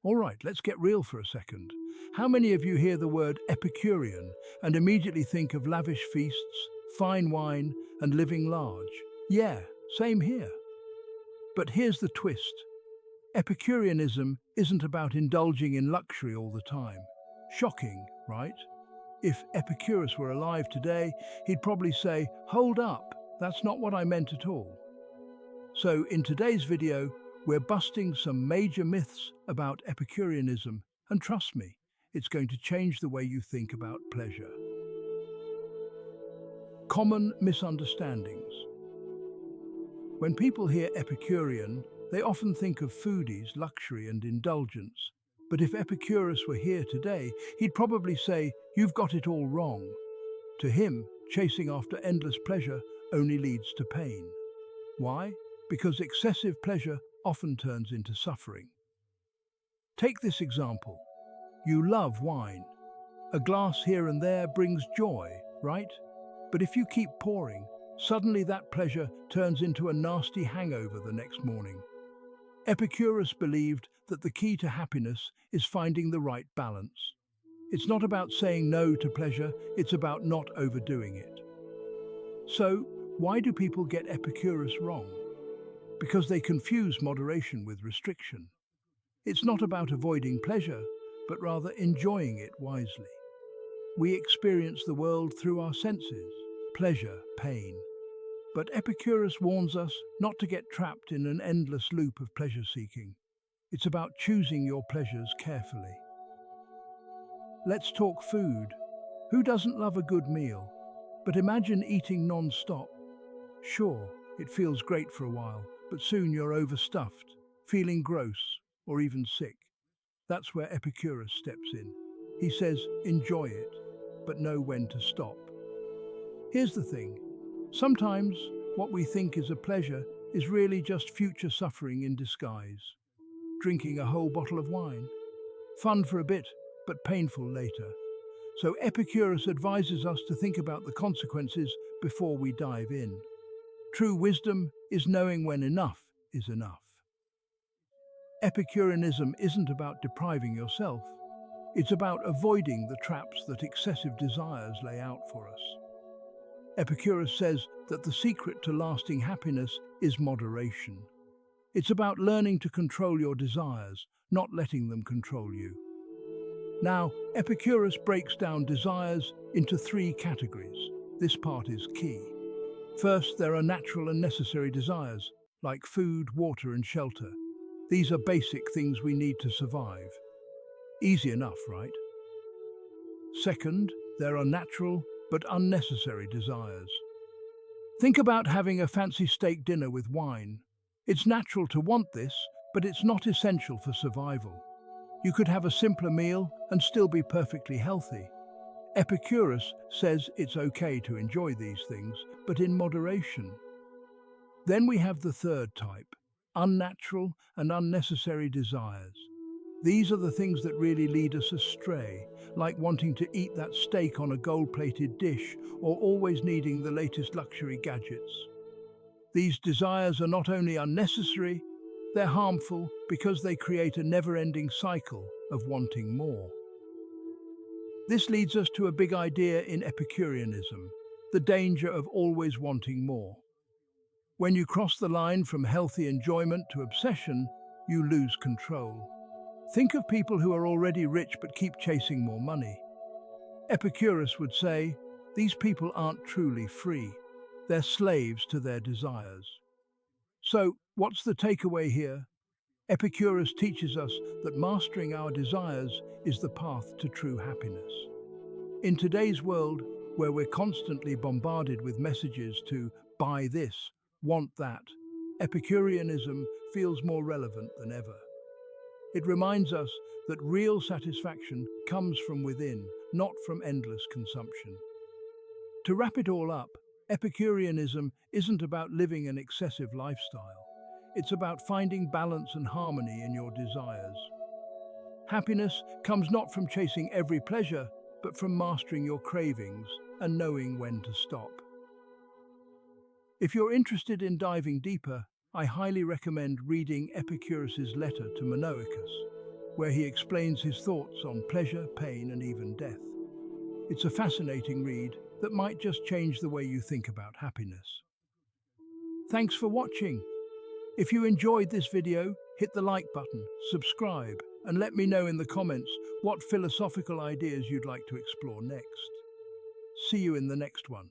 All right, let's get real for a second. How many of you hear the word Epicurean and immediately think of lavish feasts, fine wine, and living large? Yeah, same here. But here's the twist. Epicureanism isn't about indulging in luxury all the time. Shocking, right? If Epicurus were alive today, he'd probably say, "Hold up, that's not what I meant at all." So in today's video, we're busting some major myths about Epicureanism, and trust me, it's going to change the way you think about pleasure. Common misunderstandings. When people hear Epicurean, they often think of foodies, luxury and indulgence. But if Epicurus were here today, he'd probably say, "You've got it all wrong." To him, chasing after endless pleasure only leads to pain. Why? Because excessive pleasure often turns into suffering. Take this example. You love wine. A glass here and there brings joy, right? But if you keep pouring, suddenly that pleasure turns into a nasty hangover the next morning. Epicurus believed that the key to happiness is finding the right balance. It's not about saying no to pleasure, it's about not overdoing it. So, why do people get Epicurus wrong? Because they confuse moderation with restriction. It's not about avoiding pleasure, but rather enjoying it wisely. We experience the world through our senses, pleasure, pain. But Epicurus warns us not to get trapped in an endless loop of pleasure-seeking. It's about choosing your pleasures carefully. Let's talk food. Who doesn't love a good meal? But imagine eating non-stop. Sure, it feels great for a while, but soon you're overstuffed, feeling gross, or even sick. That's where Epicurus steps in. He says, enjoy it, but know when to stop. Here's the thing. Sometimes what we think is a pleasure is really just future suffering in disguise. Drinking a whole bottle of wine. Fun for a bit, but painful later. So Epicurus advises us to think about the consequences before we dive in. True wisdom is knowing when enough is enough. Epicureanism isn't about depriving yourself. It's about avoiding the traps that excessive desires lay out for us. Epicurus says that the secret to lasting happiness is moderation. It's about learning to control your desires, not letting them control you. Now, Epicurus breaks down desires into three categories. This part is key. First, there are natural and necessary desires, like food, water, and shelter. These are basic things we need to survive. Easy enough, right? Second, there are natural but unnecessary desires. Think about having a fancy steak dinner with wine. It's natural to want this, but it's not essential for survival. You could have a simpler meal and still be perfectly healthy. Epicurus says it's okay to enjoy these things, but in moderation. Then we have the third type, unnatural and unnecessary desires. These are the things that really lead us astray, like wanting to eat that steak on a gold-plated dish or always needing the latest luxury gadgets. These desires are not only unnecessary, they're harmful because they create a never-ending cycle of wanting more. This leads us to a big idea in Epicureanism, the danger of always wanting more. When you cross the line from healthy enjoyment to obsession, you lose control. Think of people who are already rich but keep chasing more money. Epicurus would say, these people aren't truly free. They're slaves to their desires. So, what's the takeaway here? Epicurus teaches us that mastering our desires is the path to true happiness. In today's world, where we're constantly bombarded with messages to buy this, want that, Epicureanism feels more relevant than ever. It reminds us that real satisfaction comes from within, not from endless consumption. To wrap it all up, Epicureanism isn't about living an excessive lifestyle. It's about finding balance and harmony in your desires. Happiness comes not from chasing every pleasure, but from mastering your cravings and knowing when to stop. If you're interested in diving deeper, I highly recommend reading Epicurus's letter to Minoicus. where he explains his thoughts on pleasure, pain, and even death. It's a fascinating read that might just change the way you think about happiness. Thanks for watching. If you enjoyed this video, hit the like button, subscribe, and let me know in the comments what philosophical ideas you'd like to explore next. See you in the next one.